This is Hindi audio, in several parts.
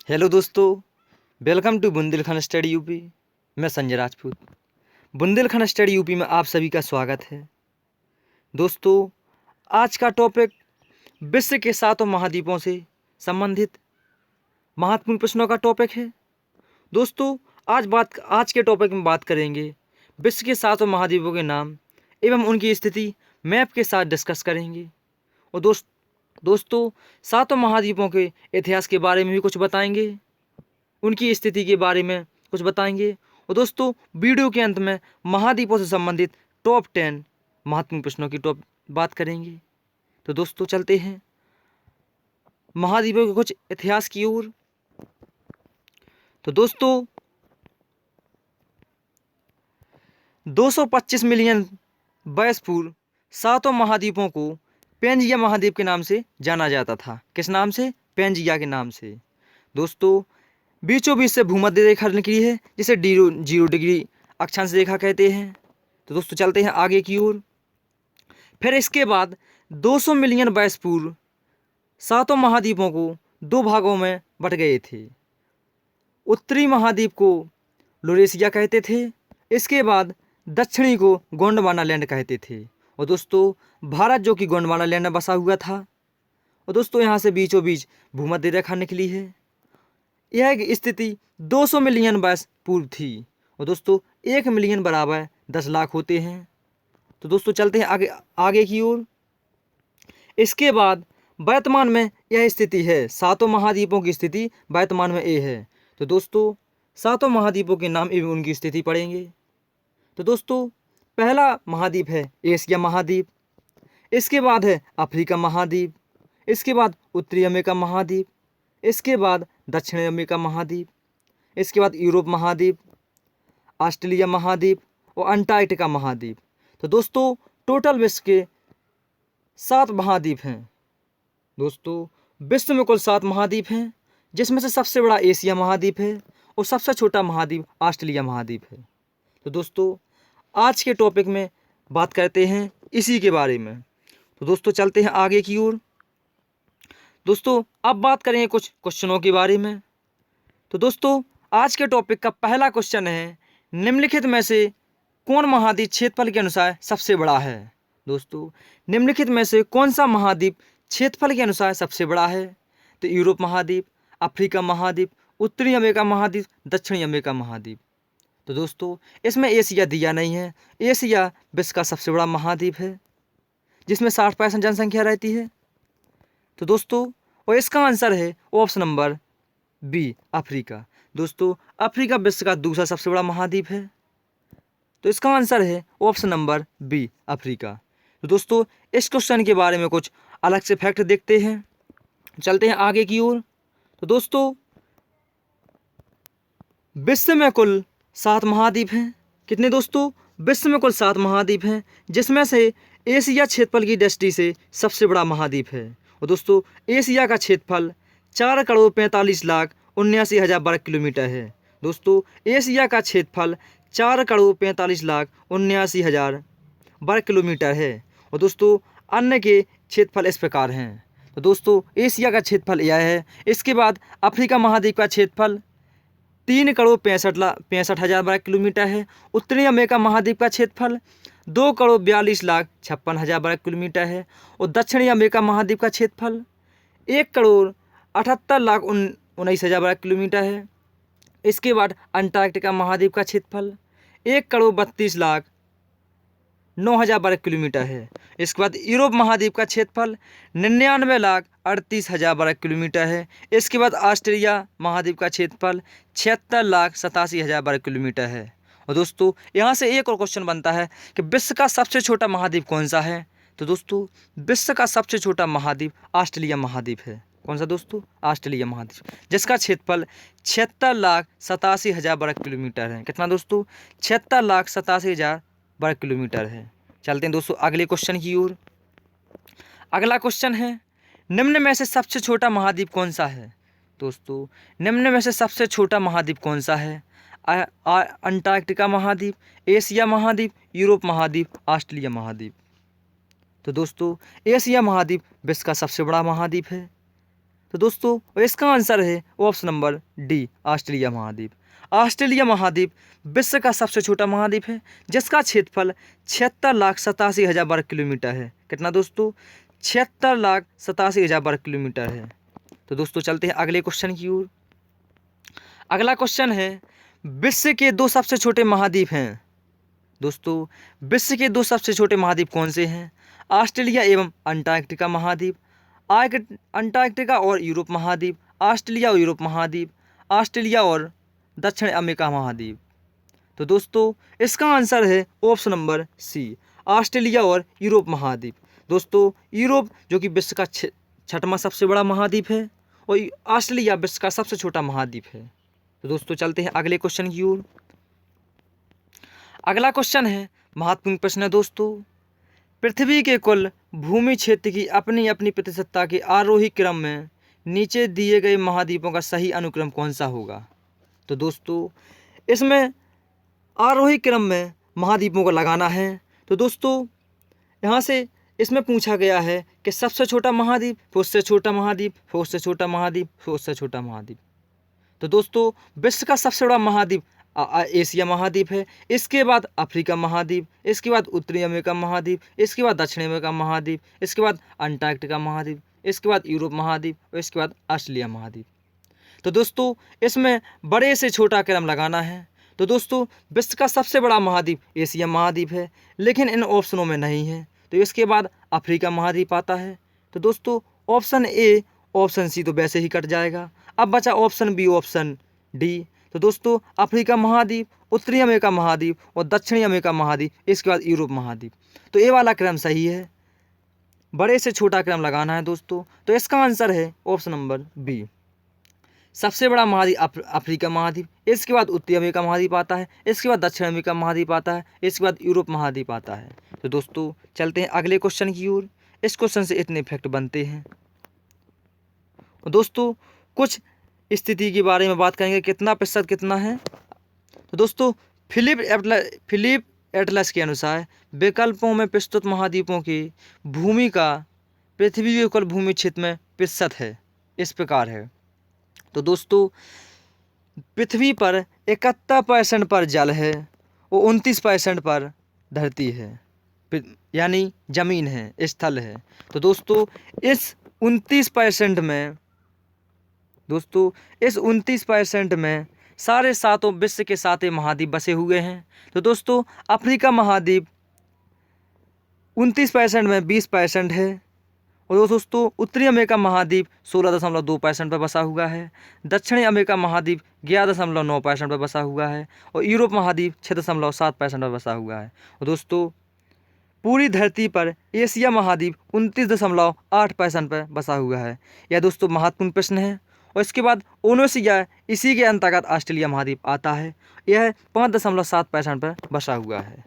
हेलो दोस्तों, welcome to Bundelkhand study UP. मैं संजय राजपूत। बुंदेलखंड स्टडी यूपी में आप सभी का स्वागत है। दोस्तों, आज का टॉपिक विश्व के 7 महाद्वीपों से संबंधित महत्वपूर्ण प्रश्नों का टॉपिक है। दोस्तों, आज के टॉपिक में बात करेंगे विश्व के 7 महाद्वीपों के नाम एवं उनकी स्थिति मैप के साथ डिस्कस करेंगे। और दोस्तों 7 महाद्वीपों के इतिहास के बारे में भी कुछ बताएंगे, उनकी स्थिति के बारे में कुछ बताएंगे। और दोस्तों, वीडियो के अंत में महाद्वीपों से संबंधित टॉप 10 महत्वपूर्ण प्रश्नों की बात करेंगे। तो दोस्तों, चलते हैं महाद्वीपों के कुछ इतिहास की ओर। तो दोस्तों, 225 मिलियन वर्ष पूर्व 7 महाद्वीपों को पेंजिया महाद्वीप के नाम से जाना जाता था। किस नाम से? पेंजिया के नाम से। दोस्तों, बीचों बीच से भूमध्य रेखा निकली है, जिसे 0 डिग्री अक्षांश रेखा कहते हैं। तो दोस्तों, चलते हैं आगे की ओर। फिर इसके बाद 200 मिलियन वर्ष पूर्व 7 महाद्वीपों को 2 भागों में बट गए थे। उत्तरी महाद्वीप को लोरेशिया कहते थे, इसके बाद दक्षिणी को गोंडवाना लैंड कहते थे। और दोस्तों, भारत जो कि गोंडवाना लैंड में बसा हुआ था। और दोस्तों, यहाँ से बीचों बीच भूमध्य रेखा निकली है। यह स्थिति 200 मिलियन वर्ष पूर्व थी। और दोस्तों, 1 मिलियन बराबर 10 लाख होते हैं। तो दोस्तों, चलते हैं आगे की ओर। इसके बाद वर्तमान में यह स्थिति है, 7 महाद्वीपों की स्थिति वर्तमान में ये है। तो दोस्तों, 7 महाद्वीपों के नाम एवं उनकी स्थिति पढ़ेंगे। तो दोस्तों, पहला महाद्वीप है एशिया महाद्वीप, इसके बाद है अफ्रीका महाद्वीप, इसके बाद उत्तरी अमेरिका महाद्वीप, इसके बाद दक्षिण अमेरिका महाद्वीप, इसके बाद यूरोप महाद्वीप, ऑस्ट्रेलिया महाद्वीप और अंटार्कटिका महाद्वीप। तो दोस्तों, टोटल विश्व के 7 महाद्वीप हैं। दोस्तों, विश्व में कुल 7 महाद्वीप हैं, जिसमें से सबसे बड़ा एशिया महाद्वीप है और सबसे छोटा महाद्वीप ऑस्ट्रेलिया महाद्वीप है। तो दोस्तों, आज के टॉपिक में बात करते हैं इसी के बारे में। तो दोस्तों, चलते हैं आगे की ओर। दोस्तों, अब बात करेंगे कुछ क्वेश्चनों के बारे में। तो दोस्तों, आज के टॉपिक का पहला क्वेश्चन है, निम्नलिखित में से कौन महाद्वीप क्षेत्रफल के अनुसार सबसे बड़ा है? दोस्तों, निम्नलिखित में से कौन सा महाद्वीप क्षेत्रफल के अनुसार सबसे बड़ा है? तो यूरोप महाद्वीप, अफ्रीका महाद्वीप, उत्तरी अमेरिका महाद्वीप, दक्षिणी अमेरिका महाद्वीप। तो दोस्तों, इसमें एशिया दिया नहीं है। एशिया विश्व का सबसे बड़ा महाद्वीप है, जिसमें 60% जनसंख्या रहती है। तो दोस्तों, और इसका आंसर है ऑप्शन नंबर बी, अफ्रीका। दोस्तों, अफ्रीका विश्व का दूसरा सबसे बड़ा महाद्वीप है। तो इसका आंसर है ऑप्शन नंबर बी, अफ्रीका। तो दोस्तों, इस क्वेश्चन के बारे में कुछ अलग से फैक्ट देखते हैं। चलते हैं आगे की ओर। तो दोस्तों, विश्व में कुल 7 महाद्वीप हैं। कितने दोस्तों? विश्व में कुल 7 महाद्वीप हैं, जिसमें से एशिया क्षेत्रफल की दृष्टि से सबसे बड़ा महाद्वीप है। और दोस्तों, एशिया का क्षेत्रफल 4,45,79,000 वर्ग किलोमीटर है। दोस्तों, एशिया का क्षेत्रफल 4,45,79,000 वर्ग किलोमीटर है। और दोस्तों, अन्य के क्षेत्रफल इस प्रकार हैं। तो दोस्तों, एशिया का क्षेत्रफल यह है। इसके बाद अफ्रीका महाद्वीप का क्षेत्रफल 3,65,00,000 वर्ग किलोमीटर है। उत्तरी अमेरिका महाद्वीप का क्षेत्रफल 2,42,56,000 वर्ग किलोमीटर है। और दक्षिणी अमेरिका महाद्वीप का क्षेत्रफल 1,78,19,000 वर्ग किलोमीटर है। इसके बाद अंटार्कटिका महाद्वीप का क्षेत्रफल 1,32,09,000 वर्ग किलोमीटर है। इसके बाद यूरोप महाद्वीप का क्षेत्रफल 99,38,000 वर्ग किलोमीटर है। इसके बाद ऑस्ट्रेलिया महाद्वीप का क्षेत्रफल 76,87,000 वर्ग किलोमीटर है। और दोस्तों, यहाँ से एक और क्वेश्चन बनता है कि विश्व का सबसे छोटा महाद्वीप कौन सा है? तो दोस्तों, विश्व का सबसे छोटा महाद्वीप ऑस्ट्रेलिया महाद्वीप है। कौन सा दोस्तों? ऑस्ट्रेलिया महाद्वीप, जिसका क्षेत्रफल 76,87,000 वर्ग किलोमीटर है। कितना दोस्तों? 76,87,000 वर्ग किलोमीटर है। चलते हैं दोस्तों अगले क्वेश्चन की ओर। अगला क्वेश्चन है, निम्न में से सबसे छोटा महाद्वीप कौन सा है? दोस्तों, निम्न में से सबसे छोटा महाद्वीप कौन सा है? अंटार्कटिका महाद्वीप, एशिया महाद्वीप, यूरोप महाद्वीप, ऑस्ट्रेलिया महाद्वीप। तो दोस्तों, एशिया महाद्वीप विश्व का सबसे बड़ा महाद्वीप है। तो दोस्तों इसका आंसर है ऑप्शन नंबर डी, ऑस्ट्रेलिया महाद्वीप। ऑस्ट्रेलिया महाद्वीप विश्व का सबसे छोटा महाद्वीप है, जिसका क्षेत्रफल 76,87,000 वर्ग किलोमीटर है। कितना दोस्तों? 76,87,000 वर्ग किलोमीटर है। तो दोस्तों चलते हैं अगले क्वेश्चन की ओर। अगला क्वेश्चन है, विश्व के दो सबसे छोटे महाद्वीप हैं। दोस्तों विश्व के दो सबसे छोटे महाद्वीप कौन से हैं? ऑस्ट्रेलिया एवं अंटार्कटिका महाद्वीप, अंटार्कटिका और यूरोप महाद्वीप, ऑस्ट्रेलिया और यूरोप महाद्वीप, ऑस्ट्रेलिया और दक्षिण अमेरिका महाद्वीप। तो दोस्तों इसका आंसर है ऑप्शन नंबर सी, ऑस्ट्रेलिया और यूरोप महाद्वीप। दोस्तों यूरोप जो कि विश्व का छठवां सबसे बड़ा महाद्वीप है और ऑस्ट्रेलिया विश्व का सबसे छोटा महाद्वीप है। तो दोस्तों चलते हैं अगले क्वेश्चन की ओर। अगला क्वेश्चन है महत्वपूर्ण प्रश्न है दोस्तों, पृथ्वी के कुल भूमि क्षेत्र की अपनी अपनी प्रतिशतता के आरोही क्रम में नीचे दिए गए महाद्वीपों का सही अनुक्रम कौन सा होगा? तो दोस्तों इसमें आरोही क्रम में महाद्वीपों को लगाना है। तो दोस्तों यहाँ से इसमें पूछा गया है कि सबसे छोटा महाद्वीप, फिर उससे छोटा महाद्वीप, फिर उससे छोटा महाद्वीप, फिर उससे छोटा महाद्वीप। तो दोस्तों विश्व का सबसे बड़ा महाद्वीप एशिया महाद्वीप है, इसके बाद अफ्रीका महाद्वीप, इसके बाद उत्तरी अमेरिका महाद्वीप, इसके बाद दक्षिण अमेरिका महाद्वीप, इसके बाद अंटार्कटिका महाद्वीप, इसके बाद यूरोप महाद्वीप और इसके बाद ऑस्ट्रेलिया महाद्वीप। तो दोस्तों इसमें बड़े से छोटा क्रम लगाना है। तो दोस्तों विश्व का सबसे बड़ा महाद्वीप एशिया महाद्वीप है, लेकिन इन ऑप्शनों में नहीं है। तो इसके बाद अफ्रीका महाद्वीप आता है। तो दोस्तों ऑप्शन ए, ऑप्शन सी तो वैसे ही कट जाएगा। अब बचा ऑप्शन बी, ऑप्शन डी। तो दोस्तों अफ्रीका महाद्वीप, उत्तरी अमेरिका महाद्वीप और दक्षिणी अमेरिका महाद्वीप, इसके बाद यूरोप महाद्वीप। तो ये वाला क्रम सही है, बड़े से छोटा क्रम लगाना है दोस्तों। तो इसका आंसर है ऑप्शन नंबर बी, सबसे बड़ा महाद्वीप अफ्रीका महाद्वीप, इसके बाद उत्तरी अमेरिका महाद्वीप आता है, इसके बाद दक्षिण अमेरिका महाद्वीप आता है, इसके बाद यूरोप महाद्वीप आता है। तो दोस्तों चलते हैं अगले क्वेश्चन की ओर। इस क्वेश्चन से इतने फैक्ट बनते हैं। दोस्तों कुछ स्थिति के बारे में बात करेंगे, कितना प्रतिशत कितना है। तो दोस्तों फिलिप एटलस के अनुसार विकल्पों में प्रस्तुत महाद्वीपों की भूमि का पृथ्वी के कुल भूमि क्षेत्र में प्रतिशत है, इस प्रकार है। तो दोस्तों पृथ्वी पर 71% पर जल है और 29% पर धरती है, यानी जमीन है, स्थल है। तो दोस्तों इस 29% में सारे सातों विश्व के सातों महाद्वीप बसे हुए हैं। तो दोस्तों अफ्रीका महाद्वीप 29% में 20% है और दोस्तों उत्तरी अमेरिका महाद्वीप 16.2% पर बसा हुआ है, दक्षिणी अमेरिका महाद्वीप 11.9% पर बसा हुआ है और यूरोप महाद्वीप 6.7% पर बसा हुआ है। और दोस्तों पूरी धरती पर एशिया महाद्वीप 29.8% पर बसा हुआ है। यह दोस्तों महत्वपूर्ण प्रश्न है। और इसके बाद ओशिनिया, इसी के अंतर्गत ऑस्ट्रेलिया महाद्वीप आता है, यह 5.7% पर बसा हुआ है।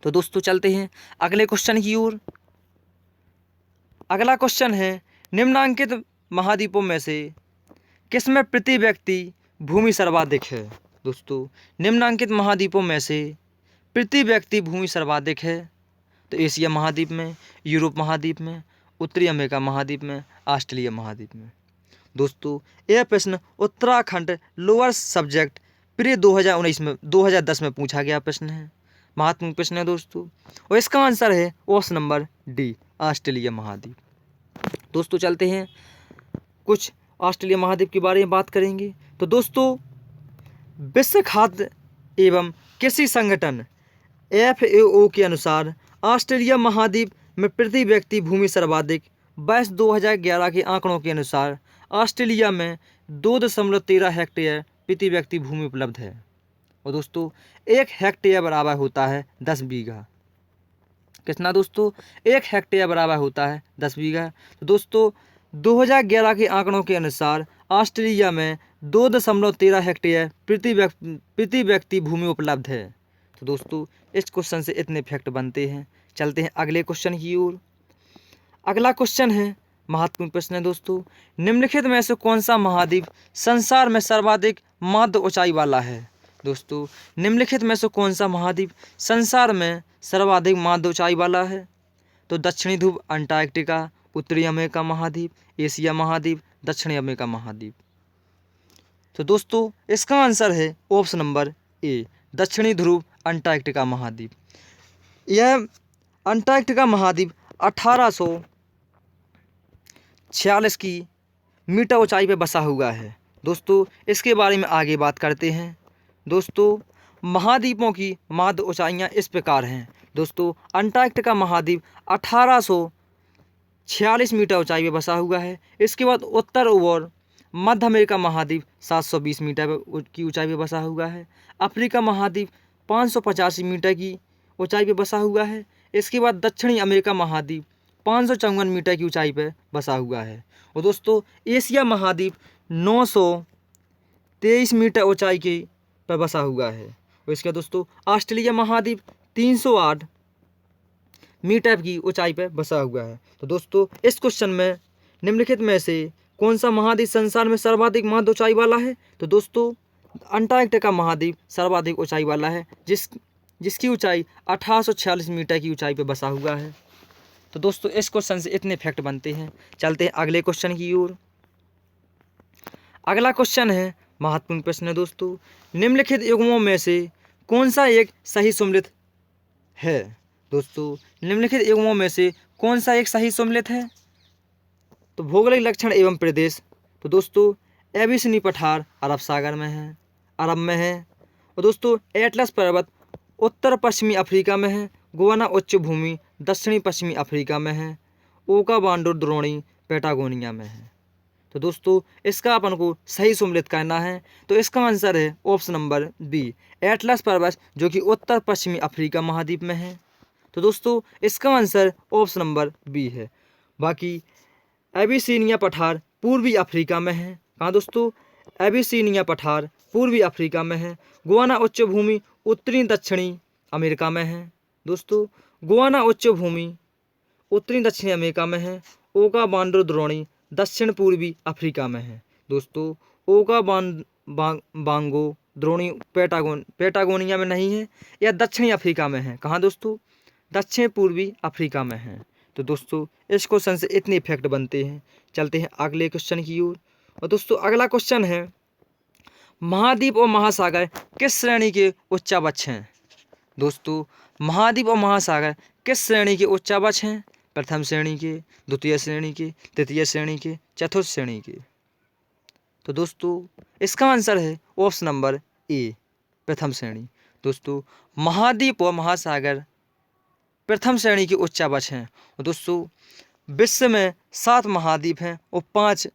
तो दोस्तों चलते हैं अगले क्वेश्चन की ओर। अगला क्वेश्चन है, निम्नांकित महाद्वीपों में से किसमें प्रति व्यक्ति भूमि सर्वाधिक है? दोस्तों निम्नांकित महाद्वीपों में से प्रति व्यक्ति भूमि सर्वाधिक है। तो एशिया महाद्वीप में, यूरोप महाद्वीप में, उत्तरी अमेरिका महाद्वीप में, ऑस्ट्रेलिया महाद्वीप में। दोस्तों यह प्रश्न उत्तराखंड लोअर सब्जेक्ट प्री 2010 में पूछा गया प्रश्न है, महत्वपूर्ण प्रश्न है दोस्तों। और इसका आंसर है ऑप्शन नंबर डी, ऑस्ट्रेलिया महाद्वीप। दोस्तों चलते हैं कुछ ऑस्ट्रेलिया महाद्वीप के बारे में बात करेंगे। तो दोस्तों विश्व खाद्य एवं कृषि संगठन FAO के अनुसार ऑस्ट्रेलिया महाद्वीप में प्रति व्यक्ति भूमि सर्वाधिक 2011 के आंकड़ों के अनुसार ऑस्ट्रेलिया में 2.13 हेक्टेयर प्रति व्यक्ति भूमि उपलब्ध है। और दोस्तों 1 हेक्टेयर बराबर होता है 10 बीघा। कितना दोस्तों? 1 हेक्टेयर बराबर होता है 10 बीघा। तो दोस्तों 2011 के आंकड़ों के अनुसार ऑस्ट्रेलिया में 2.13 हेक्टेयर प्रति व्यक्ति भूमि उपलब्ध है। तो दोस्तों इस क्वेश्चन से इतने फैक्ट बनते हैं। चलते हैं अगले क्वेश्चन की ओर। अगला क्वेश्चन है, महत्वपूर्ण प्रश्न है दोस्तों, निम्नलिखित में से कौन सा महाद्वीप संसार में सर्वाधिक मध्य ऊंचाई वाला है? दोस्तों निम्नलिखित में से कौन सा महाद्वीप संसार में सर्वाधिक मध्य ऊंचाई वाला है? तो दक्षिणी ध्रुव अंटार्कटिका, उत्तरी अमेरिका महाद्वीप, एशिया महाद्वीप, दक्षिणी अमेरिका महाद्वीप। तो दोस्तों इसका आंसर है ऑप्शन नंबर ए, दक्षिणी ध्रुव अंटार्कटिका महाद्वीप। यह अंटार्कटिका महाद्वीप 1846 की मीटर ऊंचाई पर बसा हुआ है। दोस्तों इसके बारे में आगे बात करते हैं। दोस्तों महाद्वीपों की माध्य ऊंचाइयाँ इस प्रकार हैं। दोस्तों अंटार्कटिका महाद्वीप 1846 मीटर ऊंचाई पर बसा हुआ है। इसके बाद उत्तर और मध्य अमेरिका महाद्वीप 720 मीटर की ऊंचाई पर बसा हुआ है। अफ्रीका महाद्वीप 585 मीटर की ऊंचाई पर बसा हुआ है। इसके बाद दक्षिणी अमेरिका महाद्वीप 554 मीटर की ऊंचाई पर बसा हुआ है। और दोस्तों एशिया महाद्वीप 923 मीटर ऊंचाई के पर बसा हुआ है। और इसके दोस्तों ऑस्ट्रेलिया महाद्वीप 308 मीटर की ऊंचाई पर बसा हुआ है। तो दोस्तों इस क्वेश्चन में निम्नलिखित में से कौन सा महाद्वीप संसार में सर्वाधिक माध्य ऊंचाई वाला है? तो दोस्तों अंटार्कटिका महाद्वीप सर्वाधिक ऊंचाई वाला है, जिसकी ऊंचाई 1846 मीटर की ऊंचाई पर बसा हुआ है। तो दोस्तों इस क्वेश्चन से इतने फैक्ट बनते हैं। चलते हैं अगले क्वेश्चन की ओर। अगला क्वेश्चन है महत्वपूर्ण प्रश्न है दोस्तों, निम्नलिखित युग्मों में से कौन सा एक सही सम्मिलित है? दोस्तों निम्नलिखित युग्मों में से कौन सा एक सही सम्मिलित है? तो भौगोलिक लक्षण एवं प्रदेश। तो दोस्तों एबिसिनी पठार अरब सागर में है, अरब में है। और दोस्तों एटलस पर्वत उत्तर पश्चिमी अफ्रीका में है। गुआना उच्च भूमि दक्षिणी पश्चिमी अफ्रीका में है। ओका बांडो द्रोणी पैटागोनिया में है। तो दोस्तों इसका अपन को सही सम्मिलित करना है। तो इसका आंसर है ऑप्शन नंबर बी, एटलस पर्वत, जो कि उत्तर पश्चिमी अफ्रीका महाद्वीप में है। तो दोस्तों इसका आंसर ऑप्शन नंबर बी है। बाकी एबिसिनिया पठार पूर्वी अफ्रीका में है। कहाँ दोस्तों? एबिसिनिया पठार पूर्वी अफ्रीका में है। गुआना उच्च भूमि उत्तरी दक्षिणी अमेरिका में है। दोस्तों गुआना उच्च भूमि उत्तरी दक्षिणी अमेरिका में है। ओका बांडो द्रोणी दक्षिण पूर्वी अफ्रीका में है। दोस्तों ओका बांगो द्रोणी पैटागोनिया में नहीं है, यह दक्षिणी अफ्रीका में है। कहाँ दोस्तों? दक्षिण पूर्वी अफ्रीका में है। तो दोस्तों इस क्वेश्चन से इतने इफेक्ट बनते हैं। चलते हैं अगले क्वेश्चन की ओर। और दोस्तों अगला क्वेश्चन है महाद्वीप और महासागर किस श्रेणी के उच्चावच हैं? दोस्तों महाद्वीप और महासागर किस श्रेणी के उच्चावच हैं? प्रथम श्रेणी के, द्वितीय श्रेणी के, तृतीय श्रेणी के, चतुर्थ श्रेणी के। तो दोस्तों इसका आंसर है ऑप्शन नंबर ए, प्रथम श्रेणी। दोस्तों महाद्वीप और महासागर प्रथम श्रेणी के उच्चावच हैं। और दोस्तों विश्व में 7 महाद्वीप हैं और 5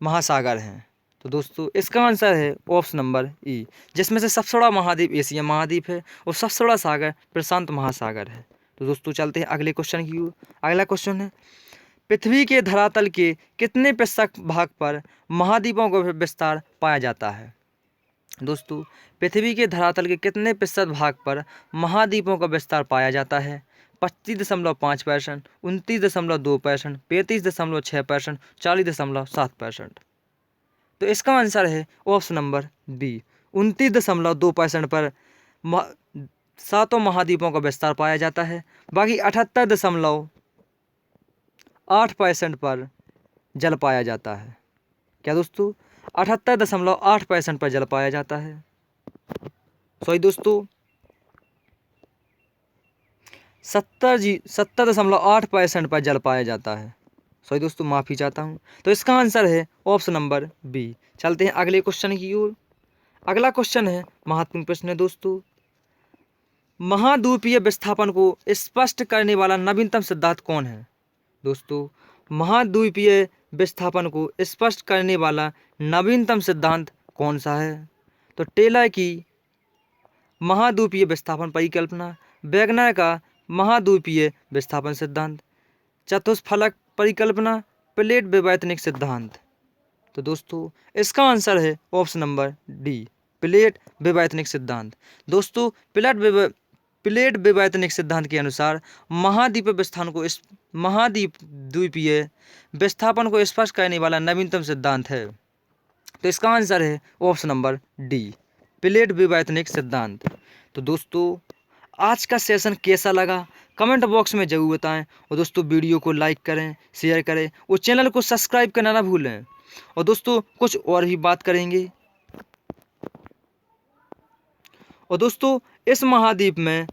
महासागर हैं। तो दोस्तों इसका आंसर है ऑप्शन नंबर ई, जिसमें से सबसे बड़ा महाद्वीप एशिया महाद्वीप है और सबसे बड़ा सागर प्रशांत महासागर है। तो दोस्तों चलते हैं अगले क्वेश्चन की ओर। अगला क्वेश्चन है पृथ्वी के धरातल के कितने प्रतिशत भाग पर महाद्वीपों का विस्तार पाया जाता है? दोस्तों पृथ्वी के धरातल के कितने प्रतिशत भाग पर महाद्वीपों का विस्तार पाया जाता है? 25.5%, 29.2%, 35.6%, 40.7%। तो इसका आंसर है ऑप्शन नंबर बी, 29.2% पर 7 महाद्वीपों का विस्तार पाया जाता है। बाकी 78.8% पर जल पाया जाता है। क्या दोस्तों? 78.8% पर जल पाया जाता है। सॉरी दोस्तों 70.8% पर जल पाया जाता है। सॉरी दोस्तों माफ़ी चाहता हूँ। तो इसका आंसर है ऑप्शन नंबर बी। चलते हैं अगले क्वेश्चन की ओर। अगला क्वेश्चन है महत्वपूर्ण प्रश्न है दोस्तों, महाद्वीपीय विस्थापन को स्पष्ट करने वाला नवीनतम सिद्धांत कौन है? दोस्तों महाद्वीपीय विस्थापन को स्पष्ट करने वाला नवीनतम सिद्धांत कौन सा है? तो टेलर की महाद्वीपीय विस्थापन परिकल्पना, वैगनर का महाद्वीपीय विस्थापन सिद्धांत, चतुष्फलक परिकल्पना, प्लेट विवर्तनिक सिद्धांत। तो दोस्तों इसका आंसर है ऑप्शन नंबर डी, प्लेट विवर्तनिक सिद्धांत। दोस्तों प्लेट विवर्तनिक सिद्धांत के अनुसार महाद्वीपीय विस्थापन को स्पष्ट करने वाला नवीनतम सिद्धांत है। तो इसका आंसर है ऑप्शन नंबर डी, प्लेट विवर्तनिक सिद्धांत। तो दोस्तों आज का सेशन कैसा लगा कमेंट बॉक्स में ज़रूर बताएं। और दोस्तों वीडियो को लाइक करें, शेयर करें और चैनल को सब्सक्राइब करना ना भूलें। और दोस्तों कुछ और भी बात करेंगे। और दोस्तों इस महाद्वीप में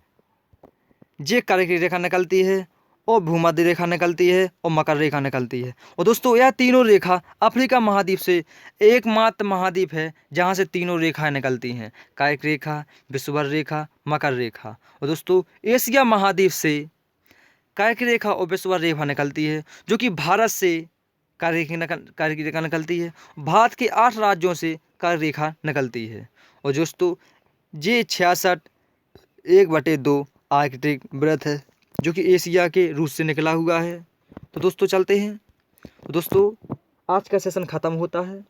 जे कर्क रेखा निकलती है और भूमध्य रेखा निकलती है और मकर रेखा निकलती है। और दोस्तों यह तीनों रेखा अफ्रीका महाद्वीप से एकमात्र महाद्वीप है जहाँ से तीनों रेखाएं निकलती हैं, कर्क रेखा, विषुवत रेखा, मकर रेखा। और दोस्तों एशिया महाद्वीप से कर्क रेखा और विषुवत रेखा निकलती है, जो कि भारत से कर्क रेखा निकलती है। भारत के 8 राज्यों से कर्क रेखा निकलती है। और दोस्तों ये 66 1/2 आर्कटिक वृत्त है, जो कि एशिया के रूस से निकला हुआ है। तो दोस्तों चलते हैं। तो दोस्तों आज का सेशन ख़त्म होता है।